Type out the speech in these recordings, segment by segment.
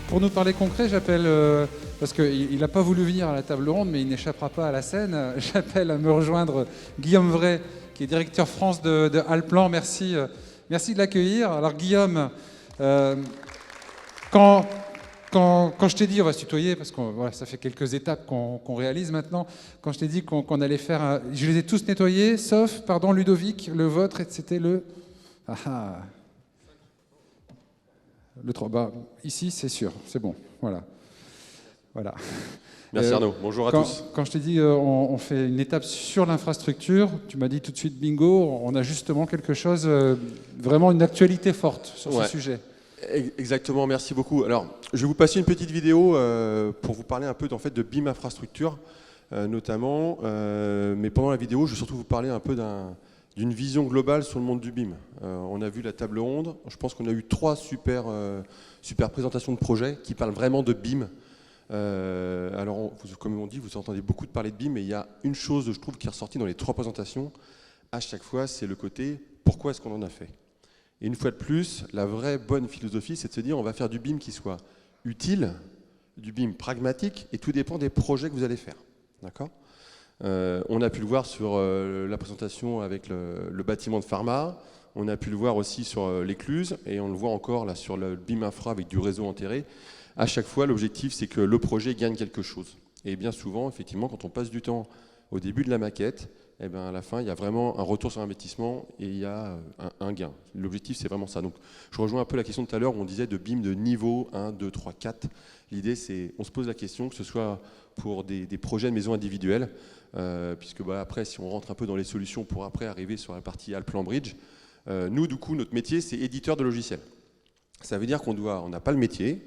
Pour nous parler concret, j'appelle, parce qu'il n'a pas voulu venir à la table ronde, mais il n'échappera pas à la scène, j'appelle à me rejoindre Guillaume Vray, qui est directeur France de Allplan. Merci, merci de l'accueillir. Alors Guillaume, quand je t'ai dit, on va se tutoyer, parce que voilà, ça fait quelques étapes qu'on réalise maintenant, quand je t'ai dit qu'on allait faire, je les ai tous nettoyés, sauf, pardon, Ludovic, le vôtre, c'était le... Le 3, bah, ici c'est sûr, c'est bon, voilà. Merci Arnaud, bonjour à tous. Quand je t'ai dit on fait une étape sur l'infrastructure, tu m'as dit tout de suite bingo, on a justement quelque chose, vraiment une actualité forte sur ce sujet. Exactement, merci beaucoup. Alors, je vais vous passer une petite vidéo pour vous parler un peu en fait, de BIM infrastructure, notamment, mais pendant la vidéo, je vais surtout vous parler un peu d'une vision globale sur le monde du BIM. On a vu la table ronde, je pense qu'on a eu 3 super présentations de projets qui parlent vraiment de BIM. Alors, comme on dit, vous entendez beaucoup de parler de BIM, mais il y a une chose, je trouve, qui est ressortie dans les 3 présentations, à chaque fois, c'est le côté « pourquoi est-ce qu'on en a fait ?» Et une fois de plus, la vraie bonne philosophie, c'est de se dire on va faire du BIM qui soit utile, du BIM pragmatique, et tout dépend des projets que vous allez faire. D'accord ? On a pu le voir sur la présentation avec le bâtiment de pharma, on a pu le voir aussi sur l'écluse, et on le voit encore là sur le BIM infra avec du réseau enterré. À chaque fois, l'objectif, c'est que le projet gagne quelque chose. Et bien souvent, effectivement, quand on passe du temps au début de la maquette, eh bien, à la fin, il y a vraiment un retour sur investissement et il y a un gain. L'objectif, c'est vraiment ça. Donc, je rejoins un peu la question de tout à l'heure où on disait de BIM de niveau 1, 2, 3, 4. L'idée, c'est on se pose la question, que ce soit pour des projets de maisons individuelles, puisque après, si on rentre un peu dans les solutions pour après arriver sur la partie Allplan Bridge, nous, du coup, notre métier, c'est éditeur de logiciels. Ça veut dire qu'on n'a pas le métier,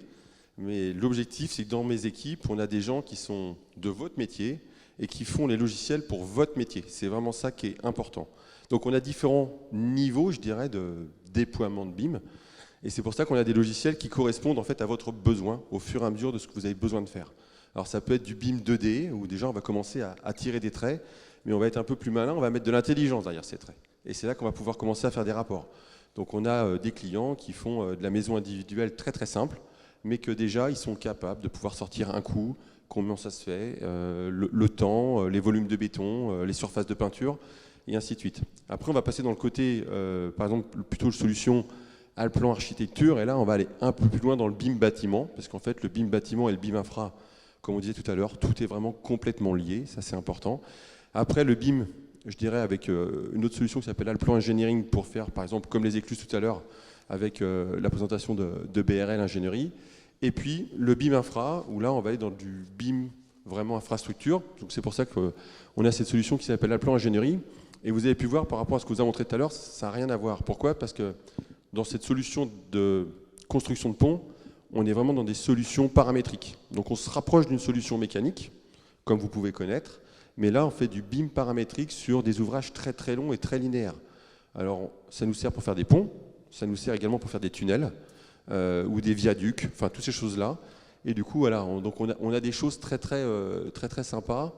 mais l'objectif, c'est que dans mes équipes, on a des gens qui sont de votre métier, et qui font les logiciels pour votre métier. C'est vraiment ça qui est important. Donc on a différents niveaux, je dirais, de déploiement de BIM. Et c'est pour ça qu'on a des logiciels qui correspondent en fait à votre besoin au fur et à mesure de ce que vous avez besoin de faire. Alors ça peut être du BIM 2D, où déjà on va commencer à tirer des traits, mais on va être un peu plus malin, on va mettre de l'intelligence derrière ces traits. Et c'est là qu'on va pouvoir commencer à faire des rapports. Donc on a des clients qui font de la maison individuelle très très simple, mais que déjà ils sont capables de pouvoir sortir un coût, comment ça se fait, le temps, les volumes de béton, les surfaces de peinture, et ainsi de suite. Après, on va passer dans le côté, par exemple, plutôt de solution Allplan architecture, et là, on va aller un peu plus loin dans le BIM bâtiment, parce qu'en fait, le BIM bâtiment et le BIM infra, comme on disait tout à l'heure, tout est vraiment complètement lié, ça c'est important. Après, le BIM, je dirais, avec une autre solution qui s'appelle Allplan Engineering, pour faire, par exemple, comme les écluses tout à l'heure, avec la présentation de BRL Ingénierie. Et puis le BIM infra, où là on va aller dans du BIM vraiment infrastructure. Donc c'est pour ça qu'on a cette solution qui s'appelle Allplan Ingénierie. Et vous avez pu voir par rapport à ce que je vous ai montré tout à l'heure, ça n'a rien à voir. Pourquoi ? Parce que dans cette solution de construction de pont, on est vraiment dans des solutions paramétriques. Donc on se rapproche d'une solution mécanique, comme vous pouvez connaître, mais là on fait du BIM paramétrique sur des ouvrages très très longs et très linéaires. Alors ça nous sert pour faire des ponts, ça nous sert également pour faire des tunnels, ou des viaducs, enfin toutes ces choses-là. Et du coup, voilà, on a des choses très sympas,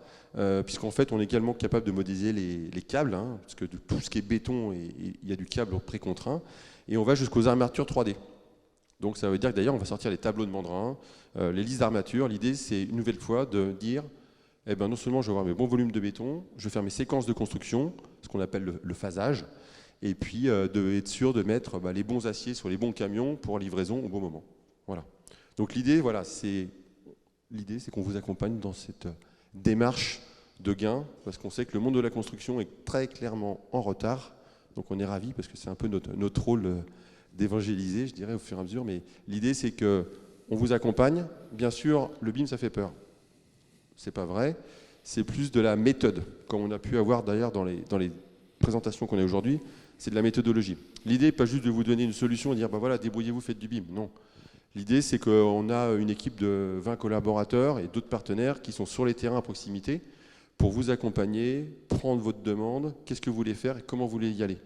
puisqu'en fait, on est également capable de modéliser les câbles, hein, parce que de tout ce qui est béton, il y a du câble précontraint, et on va jusqu'aux armatures 3D. Donc ça veut dire que d'ailleurs, on va sortir les tableaux de Mandrin, les listes d'armatures. L'idée, c'est une nouvelle fois de dire, eh ben, non seulement je vais avoir mes bons volumes de béton, je vais faire mes séquences de construction, ce qu'on appelle le phasage, et puis être sûr de mettre les bons aciers sur les bons camions pour livraison au bon moment. Voilà. Donc l'idée, voilà, c'est qu'on vous accompagne dans cette démarche de gain, parce qu'on sait que le monde de la construction est très clairement en retard. Donc on est ravis, parce que c'est un peu notre rôle d'évangéliser, je dirais, au fur et à mesure. Mais l'idée, c'est qu'on vous accompagne. Bien sûr, le BIM, ça fait peur. C'est pas vrai. C'est plus de la méthode, comme on a pu avoir d'ailleurs dans les présentations qu'on a aujourd'hui. C'est de la méthodologie. L'idée n'est pas juste de vous donner une solution et dire bah voilà, débrouillez-vous, faites du BIM. Non. L'idée, c'est qu'on a une équipe de 20 collaborateurs et d'autres partenaires qui sont sur les terrains à proximité pour vous accompagner, prendre votre demande, qu'est-ce que vous voulez faire et comment vous voulez y aller.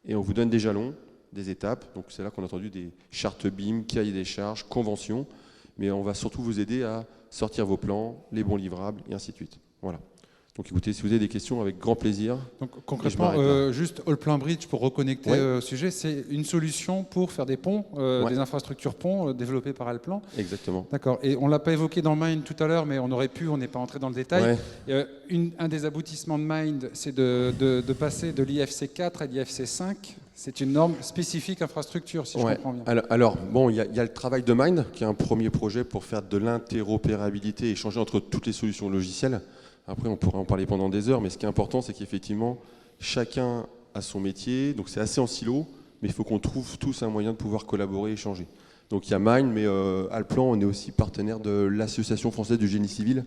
Et on vous donne des jalons, des étapes. Donc c'est là qu'on a entendu des chartes BIM, cahiers des charges, conventions. Mais on va surtout vous aider à sortir vos plans, les bons livrables et ainsi de suite. Voilà. Donc écoutez, si vous avez des questions, avec grand plaisir. Donc concrètement, juste Allplan-Bridge pour reconnecter au sujet, c'est une solution pour faire des ponts, des infrastructures ponts développées par Allplan. Exactement. D'accord. Et on ne l'a pas évoqué dans Mind tout à l'heure, mais on aurait pu, on n'est pas entré dans le détail. Un des aboutissements de Mind, c'est de passer de l'IFC 4 à l'IFC 5. C'est une norme spécifique infrastructure, si je comprends bien. Alors bon, il y a le travail de Mind, qui est un premier projet pour faire de l'interopérabilité et échanger entre toutes les solutions logicielles. Après, on pourrait en parler pendant des heures, mais ce qui est important, c'est qu'effectivement, chacun a son métier, donc c'est assez en silo, mais il faut qu'on trouve tous un moyen de pouvoir collaborer et échanger. Donc il y a Mind, mais Allplan, on est aussi partenaire de l'Association française du génie civil,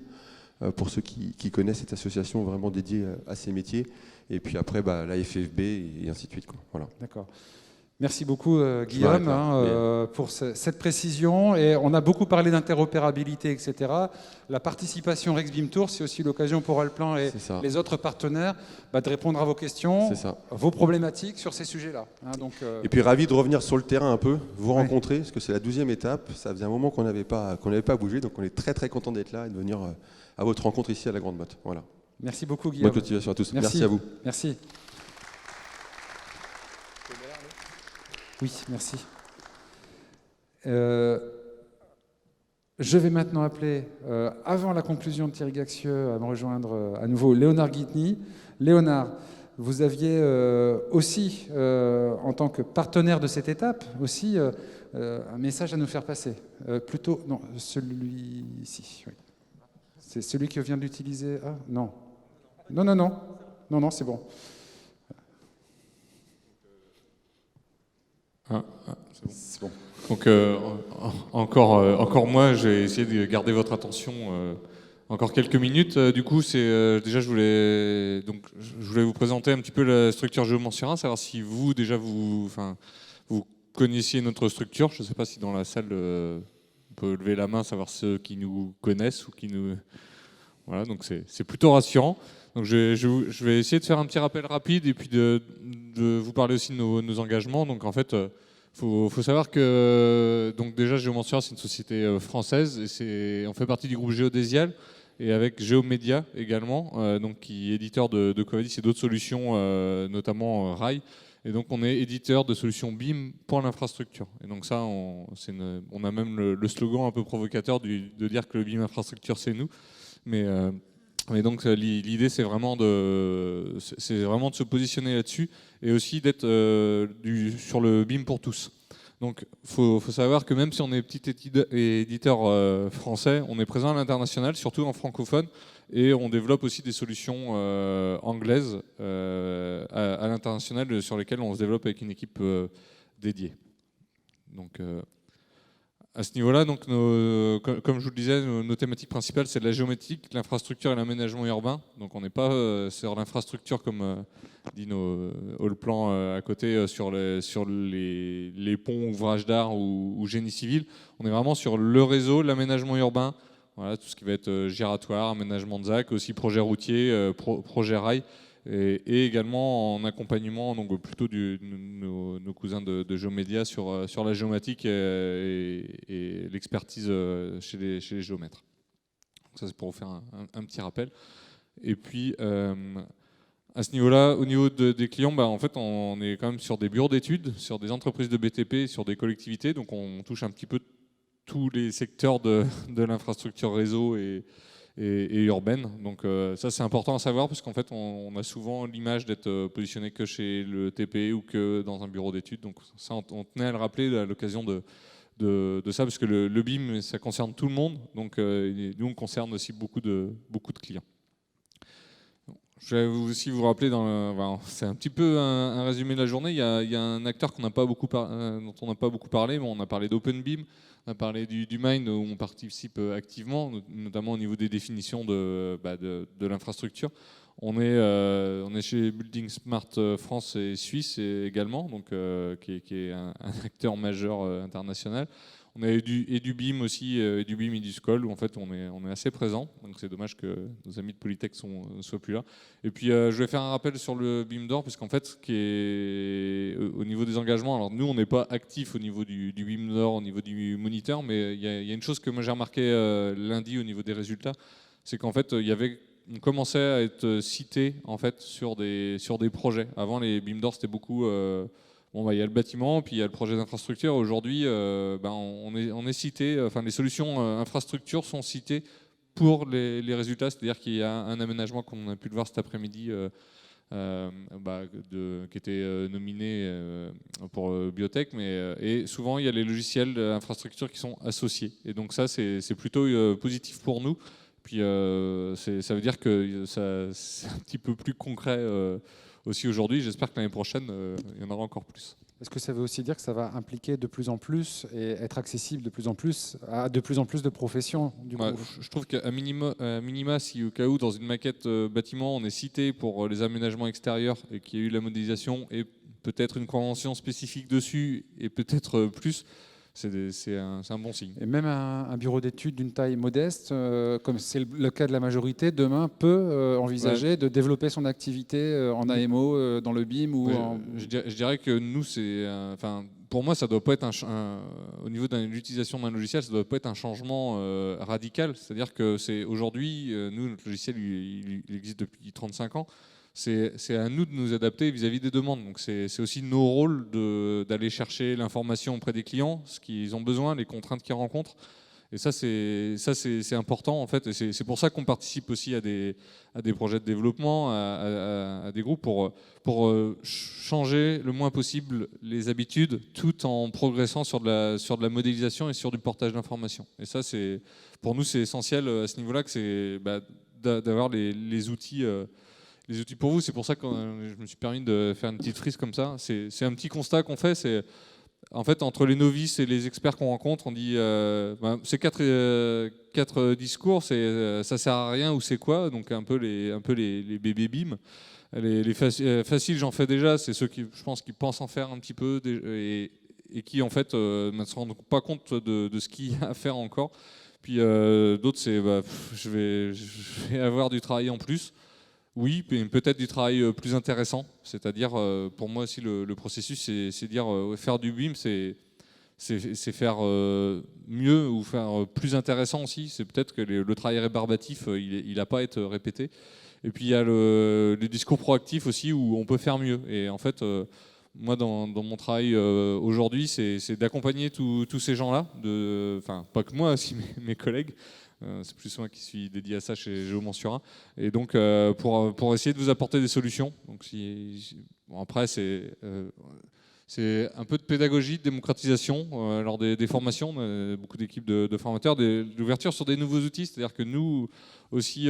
pour ceux qui connaissent cette association vraiment dédiée à ces métiers. Et puis après, la FFB et ainsi de suite. Voilà. D'accord. Merci beaucoup Guillaume pour cette précision. Et on a beaucoup parlé d'interopérabilité, etc. La participation RexBeam Tour, c'est aussi l'occasion pour Allplan et les autres partenaires de répondre à vos questions, vos problématiques sur ces sujets-là. Et puis ravi de revenir sur le terrain un peu, vous rencontrer, parce que c'est la 12e étape. Ça faisait un moment qu'on n'avait pas bougé, donc on est très très content d'être là et de venir à votre rencontre ici à la Grande Motte. Voilà. Merci beaucoup Guillaume. Bonne continuation à tous. Merci à vous. Merci. Oui, merci. Je vais maintenant appeler, avant la conclusion de Thierry Gaxieux, à me rejoindre à nouveau Léonard Guitny. Léonard, vous aviez aussi, en tant que partenaire de cette étape, aussi un message à nous faire passer. Non, celui-ci. Oui. C'est celui que vient d'utiliser. Ah, non. Non, c'est bon. C'est bon. Donc encore moi, j'ai essayé de garder votre attention encore quelques minutes. Du coup, déjà je voulais vous présenter un petit peu la structure GeoMensurat, savoir si vous vous connaissiez notre structure. Je ne sais pas si dans la salle on peut lever la main, savoir ceux qui nous connaissent ou qui nous. Voilà, donc c'est plutôt rassurant. Donc je vais essayer de faire un petit rappel rapide et puis de vous parler aussi de nos engagements. Donc en fait, faut savoir que donc déjà GeoMensurat, c'est une société française et on fait partie du groupe Géodésial et avec Géomédia également, donc qui est éditeur de Covadis et d'autres solutions, notamment Rail. Et donc on est éditeur de solutions BIM pour l'infrastructure. Et donc ça, on a même le slogan un peu provocateur de dire que le BIM infrastructure, c'est nous. Mais donc l'idée, c'est vraiment de se positionner là-dessus et aussi d'être sur le BIM pour tous. Donc faut savoir que même si on est petit éditeur français, on est présent à l'international, surtout en francophone, et on développe aussi des solutions anglaises à l'international sur lesquelles on se développe avec une équipe dédiée. Donc à ce niveau-là, donc comme je vous le disais, nos thématiques principales, c'est la géométrique, l'infrastructure et l'aménagement urbain. Donc on n'est pas sur l'infrastructure comme dit nos Allplan à côté sur les ponts, ouvrages d'art ou génie civil. On est vraiment sur le réseau, l'aménagement urbain, voilà, tout ce qui va être giratoire, aménagement de ZAC, aussi projet routier, projet rail. Et également en accompagnement donc plutôt nos cousins de Géomédia sur la géomatique et l'expertise chez les géomètres. Donc ça c'est pour vous faire un petit rappel. Et puis à ce niveau-là, au niveau des clients, en fait on est quand même sur des bureaux d'études, sur des entreprises de BTP, sur des collectivités, donc on touche un petit peu tous les secteurs de l'infrastructure réseau et urbaine. Donc ça c'est important à savoir parce qu'en fait on a souvent l'image d'être positionné que chez le TP ou que dans un bureau d'études. Donc ça on tenait à le rappeler à l'occasion de ça parce que le BIM ça concerne tout le monde. Donc nous on concerne aussi beaucoup de clients. Je vais aussi vous rappeler, c'est un petit peu un résumé de la journée. Il y a un acteur dont on n'a pas beaucoup parlé, mais on a parlé d'OpenBIM, on a parlé du Mind où on participe activement, notamment au niveau des définitions de l'infrastructure. On est chez Building Smart France et Suisse également, donc, qui est un acteur majeur international. On a du BIM aussi, du BIM et du SCOL, où en fait on est assez présent. Donc c'est dommage que nos amis de Polytech ne soient plus là. Et puis je vais faire un rappel sur le BIM d'or, puisqu'en fait, au niveau des engagements, alors nous on n'est pas actif au niveau du BIM d'or, au niveau du moniteur, mais il y a une chose que moi j'ai remarqué lundi au niveau des résultats, c'est qu'en fait il y avait on commençait à être cité en fait sur des projets. Avant, les BIM d'or, c'était beaucoup. Bon, bah, il y a le bâtiment, puis il y a le projet d'infrastructure. Aujourd'hui, on est cité. Enfin, les solutions infrastructures sont citées pour les résultats. C'est-à-dire qu'il y a un aménagement qu'on a pu le voir cet après-midi. Qui était nominé pour Biotech, et souvent il y a les logiciels d'infrastructure qui sont associés. Et donc ça, c'est plutôt positif pour nous. Puis ça veut dire que c'est un petit peu plus concret aussi aujourd'hui. J'espère que l'année prochaine, il y en aura encore plus. Est-ce que ça veut aussi dire que ça va impliquer de plus en plus et être accessible de plus en plus à de plus en plus de professions du coup? Je trouve qu'à minima, si au cas où dans une maquette bâtiment on est cité pour les aménagements extérieurs et qu'il y a eu la modélisation et peut-être une convention spécifique dessus et peut-être plus, c'est un bon signe. Et même un bureau d'études d'une taille modeste, comme c'est le cas de la majorité, demain peut envisager de développer son activité en AMO, dans le BIM ou je dirais que nous, pour moi, ça doit pas être au niveau de l'utilisation d'un logiciel, ça doit pas être un changement radical. C'est-à-dire que aujourd'hui, nous, notre logiciel, il existe depuis 35 ans. C'est à nous de nous adapter vis-à-vis des demandes. Donc c'est aussi nos rôles d'aller chercher l'information auprès des clients, ce qu'ils ont besoin, les contraintes qu'ils rencontrent. Et ça c'est important en fait. Et c'est pour ça qu'on participe aussi à des projets de développement, à des groupes pour changer le moins possible les habitudes, tout en progressant sur de la modélisation et sur du portage d'informations. Et ça pour nous c'est essentiel à ce niveau-là, que c'est d'avoir les outils. Les outils pour vous, c'est pour ça que je me suis permis de faire une petite frise comme ça. C'est un petit constat qu'on fait, c'est en fait entre les novices et les experts qu'on rencontre, on dit ces quatre discours, ça sert à rien ou c'est quoi, donc un peu les bébés BIM. Les faciles, j'en fais déjà, c'est ceux qui, je pense, qui pensent en faire un petit peu et qui en fait ne se rendent pas compte de ce qu'il y a à faire encore. Puis d'autres, c'est je vais avoir du travail en plus. Oui, peut-être du travail plus intéressant. C'est-à-dire, pour moi aussi, le processus, c'est dire faire du BIM, c'est faire mieux ou faire plus intéressant aussi. C'est peut-être que le travail rébarbatif, il n'a pas à être répété. Et puis il y a le discours proactif aussi, où on peut faire mieux. Et en fait, moi, dans mon travail aujourd'hui, c'est d'accompagner tous ces gens-là, enfin pas que moi, aussi mes collègues. C'est plus moi qui suis dédié à ça chez Géomensurat. Et donc, pour essayer de vous apporter des solutions. Donc, après, c'est un peu de pédagogie, de démocratisation lors des formations. On a beaucoup d'équipes de formateurs, d'ouverture sur des nouveaux outils. C'est-à-dire que nous aussi,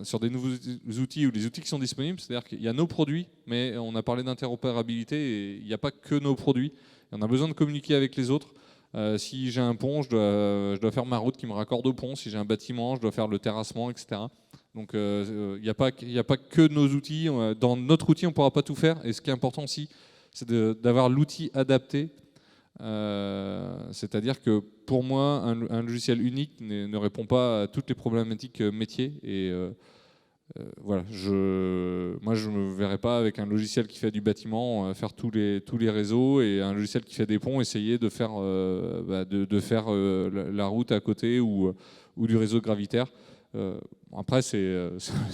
sur des nouveaux outils ou les outils qui sont disponibles, c'est-à-dire qu'il y a nos produits, mais on a parlé d'interopérabilité et il n'y a pas que nos produits. On a besoin de communiquer avec les autres. Si j'ai un pont, je dois faire ma route qui me raccorde au pont. Si j'ai un bâtiment, je dois faire le terrassement, etc. Donc il n'y a pas que nos outils. Dans notre outil, on ne pourra pas tout faire. Et ce qui est important aussi, c'est d'avoir l'outil adapté. C'est-à-dire que pour moi, un logiciel unique ne répond pas à toutes les problématiques métiers. Et voilà, moi je ne me verrais pas avec un logiciel qui fait du bâtiment faire tous les réseaux, et un logiciel qui fait des ponts essayer de faire la route à côté ou du réseau gravitaire. Après c'est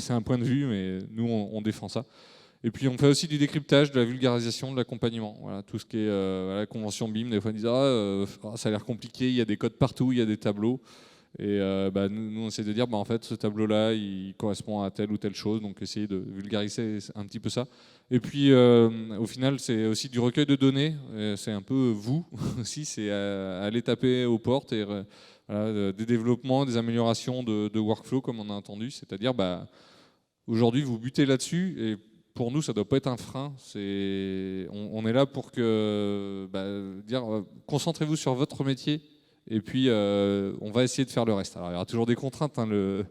un point de vue, mais nous on défend ça. Et puis on fait aussi du décryptage, de la vulgarisation, de l'accompagnement. Voilà, tout ce qui est la convention BIM. Des fois on dit ça a l'air compliqué, il y a des codes partout, il y a des tableaux. Et nous on essaie de dire en fait ce tableau-là il correspond à telle ou telle chose, donc essayer de vulgariser un petit peu ça. Et puis au final c'est aussi du recueil de données, c'est un peu vous aussi, c'est aller taper aux portes et des développements, des améliorations de workflow comme on a entendu, c'est-à-dire aujourd'hui vous butez là-dessus et pour nous ça ne doit pas être un frein, on est là pour dire concentrez-vous sur votre métier. Et puis, on va essayer de faire le reste. Alors, il y aura toujours des contraintes. Le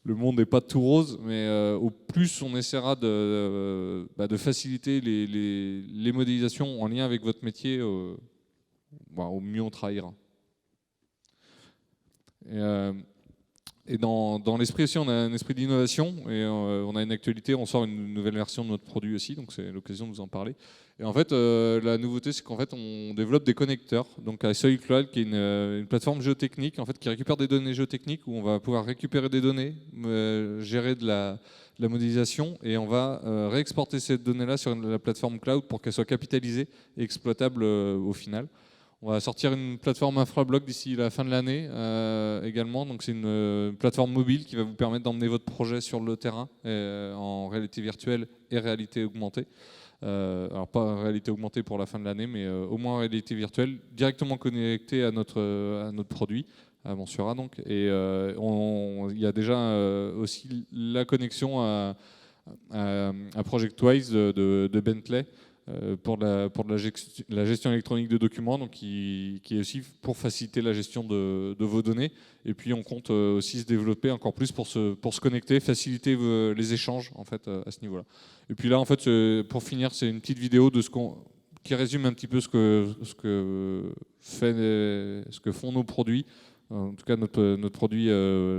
monde n'est pas tout rose, mais au plus on essaiera de faciliter les modélisations en lien avec votre métier, au mieux on travaillera. Et, Et dans l'esprit aussi, on a un esprit d'innovation et on a une actualité, on sort une nouvelle version de notre produit aussi, donc c'est l'occasion de vous en parler. Et en fait, la nouveauté, c'est qu'en fait, on développe des connecteurs, donc à Solid Cloud, qui est une plateforme géotechnique, en fait, qui récupère des données géotechniques, où on va pouvoir récupérer des données, gérer de la modélisation, et on va réexporter ces données-là sur la plateforme cloud pour qu'elles soient capitalisées et exploitables au final. On va sortir une plateforme infrablock d'ici la fin de l'année également. Donc c'est une plateforme mobile qui va vous permettre d'emmener votre projet sur le terrain en réalité virtuelle et réalité augmentée. Alors pas en réalité augmentée pour la fin de l'année, mais au moins en réalité virtuelle, directement connectée à notre produit, à Monsura donc. Et il y a déjà aussi la connexion à ProjectWise de Bentley. Pour la gestion électronique de documents, donc qui est aussi pour faciliter la gestion de vos données. Et puis on compte aussi se développer encore plus pour se connecter, faciliter les échanges en fait à ce niveau-là. Et puis là en fait pour finir, c'est une petite vidéo de qui résume un petit peu ce que font nos produits. En tout cas notre produit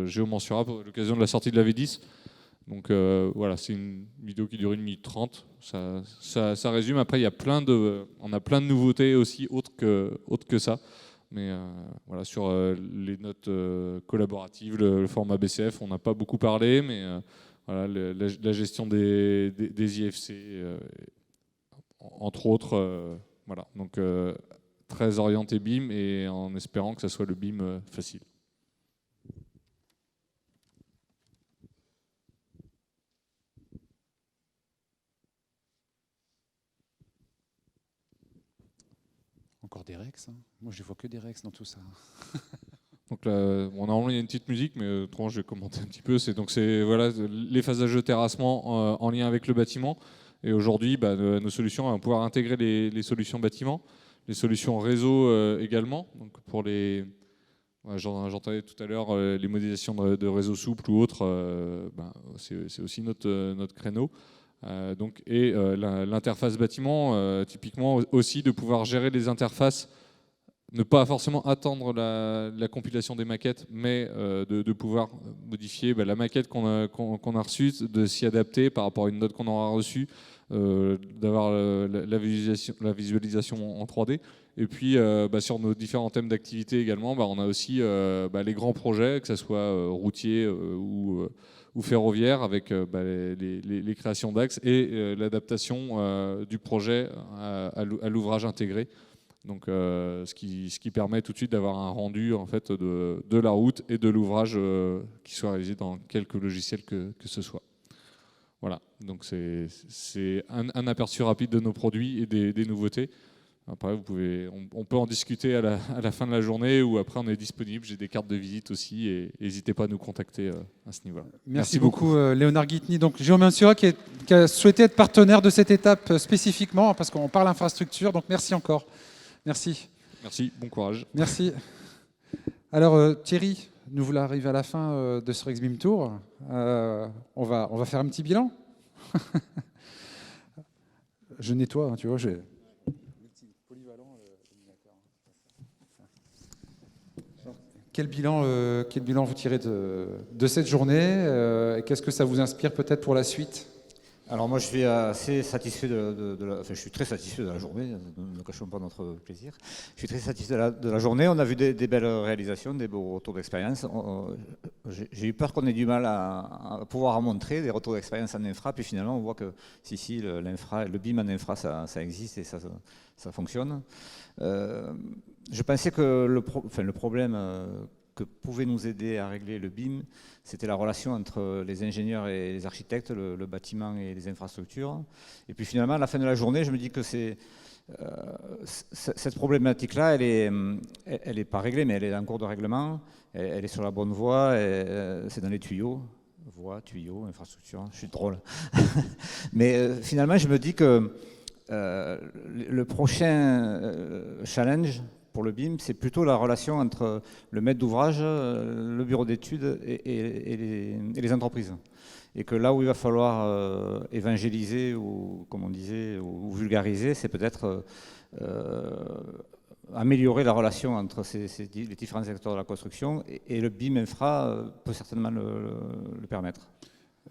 GeoMonsura pour l'occasion de la sortie de la V10. Donc voilà, c'est une vidéo qui dure 1 minute 30. Ça résume. Après, on a plein de nouveautés aussi autres que ça. Mais voilà, sur les notes collaboratives, le format BCF, on n'a pas beaucoup parlé, mais voilà, la gestion des IFC, entre autres. Voilà, donc très orienté BIM et en espérant que ça soit le BIM facile. Encore des Rex, hein. Moi je ne vois que des Rex dans tout ça. Donc là, normalement il y a une petite musique, mais autrement je vais commenter un petit peu. C'est voilà, les phasages de terrassement en lien avec le bâtiment. Et aujourd'hui, nos solutions vont pouvoir intégrer les solutions bâtiment, les solutions réseau également. Donc pour j'entendais tout à l'heure les modélisations de réseaux souples ou autres, c'est aussi notre créneau. L'interface bâtiment, typiquement aussi de pouvoir gérer les interfaces, ne pas forcément attendre la compilation des maquettes, mais de pouvoir modifier la maquette qu'on a reçue, de s'y adapter par rapport à une note qu'on aura reçue, d'avoir la visualisation en 3D. Et puis sur nos différents thèmes d'activité également, on a aussi les grands projets, que ce soit routiers ou ferroviaire, avec les créations d'axes et l'adaptation du projet à l'ouvrage intégré. Donc, ce qui permet tout de suite d'avoir un rendu en fait, de la route et de l'ouvrage qui soit réalisé dans quelque logiciel que ce soit. Voilà, donc c'est un aperçu rapide de nos produits et des nouveautés. Après, on peut en discuter à la fin de la journée ou après on est disponible. J'ai des cartes de visite aussi et n'hésitez pas à nous contacter à ce niveau-là. Merci beaucoup Léonard Guitny. Donc GeoMonsura qui a souhaité être partenaire de cette étape spécifiquement parce qu'on parle infrastructure. Donc merci encore. Merci. Merci, bon courage. Merci. Alors Thierry, nous voulons arriver à la fin de ce Rexbim Tour. On va faire un petit bilan. Je nettoie, hein, tu vois. Quel bilan vous tirez de cette journée? Qu'est-ce que ça vous inspire peut-être pour la suite? Alors moi je suis assez satisfait je suis très satisfait de la journée, ne cachons pas notre plaisir. Je suis très satisfait de la journée, on a vu des belles réalisations, des beaux retours d'expérience. J'ai eu peur qu'on ait du mal à pouvoir en montrer des retours d'expérience en infra, puis finalement on voit que si le BIM en infra ça existe et ça fonctionne. Je pensais que le problème que pouvait nous aider à régler le BIM, c'était la relation entre les ingénieurs et les architectes, le bâtiment et les infrastructures. Et puis finalement, à la fin de la journée, je me dis que cette problématique-là, elle est pas réglée, mais elle est en cours de règlement, elle est sur la bonne voie, c'est dans les tuyaux. Voie, tuyaux, infrastructure, je suis drôle. Mais finalement, je me dis que le prochain challenge pour le BIM, c'est plutôt la relation entre le maître d'ouvrage, le bureau d'études et les entreprises. Et que là où il va falloir évangéliser ou, comme on disait, ou vulgariser, c'est peut-être améliorer la relation entre les différents secteurs de la construction et le BIM Infra peut certainement le permettre.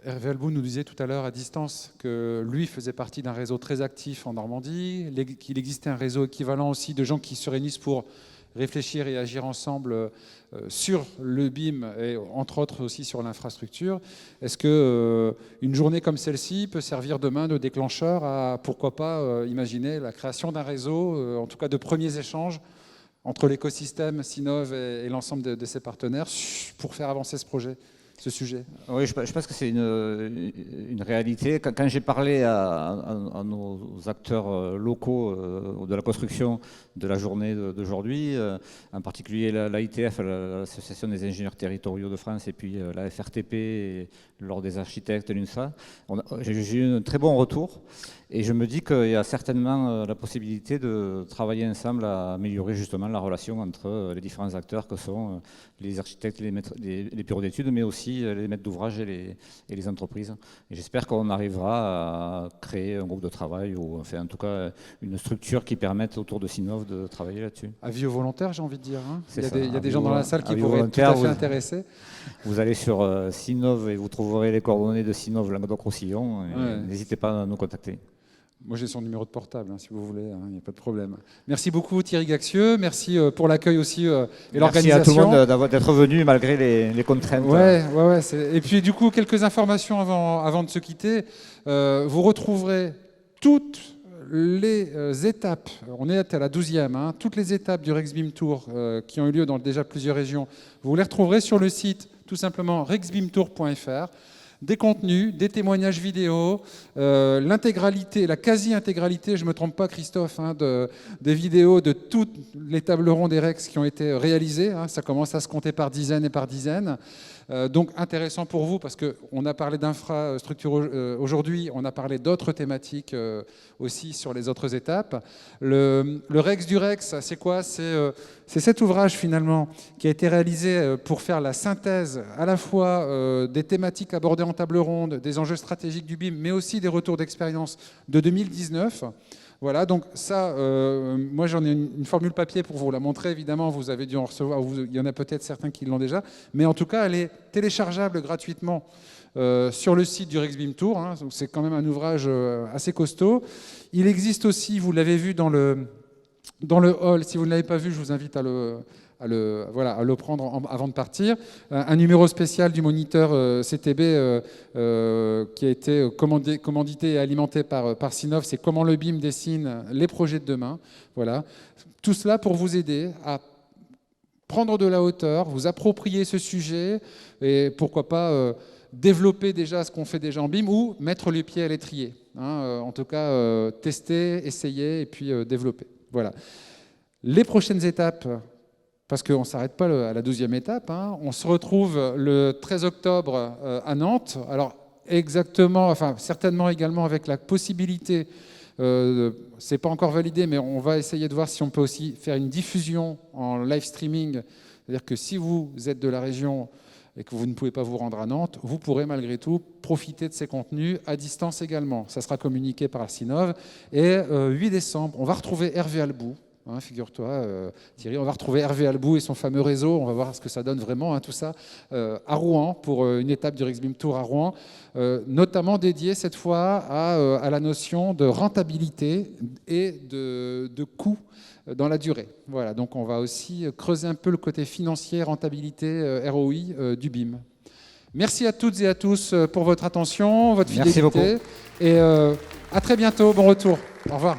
Hervé Albou nous disait tout à l'heure à distance que lui faisait partie d'un réseau très actif en Normandie, qu'il existait un réseau équivalent aussi de gens qui se réunissent pour réfléchir et agir ensemble sur le BIM et entre autres aussi sur l'infrastructure. Est-ce qu'une journée comme celle-ci peut servir demain de déclencheur à, pourquoi pas, imaginer la création d'un réseau, en tout cas de premiers échanges entre l'écosystème Sinov et l'ensemble de ses partenaires pour faire avancer ce projet, ce sujet? Oui, je pense que c'est une réalité. Quand j'ai parlé à nos acteurs locaux de la construction de la journée d'aujourd'hui, en particulier l'AITF, l'Association des ingénieurs territoriaux de France, et puis la FRTP, et l'Ordre des architectes, l'UNSA, j'ai eu un très bon retour. Et je me dis qu'il y a certainement la possibilité de travailler ensemble à améliorer justement la relation entre les différents acteurs que sont les architectes, les bureaux d'études, mais aussi les maîtres d'ouvrage et les entreprises. Et j'espère qu'on arrivera à créer un groupe de travail ou enfin, en tout cas une structure qui permette autour de Sinov de travailler là-dessus. Avis aux volontaires, j'ai envie de dire. Hein. Il y a des Avis gens dans la salle qui pourraient être tout à fait intéressés. Vous allez sur Sinov et vous trouverez les coordonnées de Sinov Languedoc-Roussillon. Ouais. N'hésitez pas à nous contacter. Moi, j'ai son numéro de portable, hein, si vous voulez, il n'y a pas de problème. Merci beaucoup Thierry Gaxieux, merci pour l'accueil aussi et l'organisation. Merci à tout le monde d'être venu malgré les contraintes. Ouais. Et puis du coup, quelques informations avant de se quitter. Vous retrouverez toutes les étapes, on est à la 12e, hein, toutes les étapes du Rexbim Tour qui ont eu lieu dans déjà plusieurs régions, vous les retrouverez sur le site tout simplement rexbimtour.fr. Des contenus, des témoignages vidéo, l'intégralité, la quasi-intégralité, je ne me trompe pas Christophe, hein, des vidéos de toutes les tables rondes des REX qui ont été réalisées. Hein, ça commence à se compter par dizaines et par dizaines. Donc intéressant pour vous parce qu'on a parlé d'infrastructure aujourd'hui, on a parlé d'autres thématiques aussi sur les autres étapes. Le Rex du Rex, c'est quoi? C'est cet ouvrage finalement qui a été réalisé pour faire la synthèse à la fois des thématiques abordées en table ronde, des enjeux stratégiques du BIM, mais aussi des retours d'expérience de 2019. Voilà, donc ça, moi j'en ai une formule papier pour vous la montrer, évidemment, vous avez dû en recevoir, il y en a peut-être certains qui l'ont déjà, mais en tout cas, elle est téléchargeable gratuitement sur le site du Rexbim Tour, hein, donc c'est quand même un ouvrage assez costaud. Il existe aussi, vous l'avez vu dans le hall, si vous ne l'avez pas vu, je vous invite à le prendre avant de partir. Un numéro spécial du moniteur CTB qui a été commandité et alimenté par Sinov, c'est comment le BIM dessine les projets de demain. Voilà. Tout cela pour vous aider à prendre de la hauteur, vous approprier ce sujet et pourquoi pas développer déjà ce qu'on fait déjà en BIM ou mettre les pieds à l'étrier. Hein, en tout cas, tester, essayer et puis développer. Voilà. Les prochaines étapes, parce qu'on ne s'arrête pas à la 12e étape, hein, on se retrouve le 13 octobre à Nantes. Alors exactement, enfin certainement également avec la possibilité, c'est pas encore validé, mais on va essayer de voir si on peut aussi faire une diffusion en live streaming. C'est-à-dire que si vous êtes de la région et que vous ne pouvez pas vous rendre à Nantes, vous pourrez malgré tout profiter de ces contenus à distance également. Ça sera communiqué par Sinov. Et 8 décembre, on va retrouver Hervé Albou. Hein, figure-toi, Thierry, on va retrouver Hervé Albou et son fameux réseau. On va voir ce que ça donne vraiment, hein, tout ça, à Rouen, pour une étape du Rexbim Tour à Rouen, notamment dédiée cette fois à la notion de rentabilité et de coût dans la durée. Voilà, donc on va aussi creuser un peu le côté financier, rentabilité, ROI du BIM. Merci à toutes et à tous pour votre attention, votre fidélité. Merci beaucoup. Et à très bientôt, bon retour. Au revoir.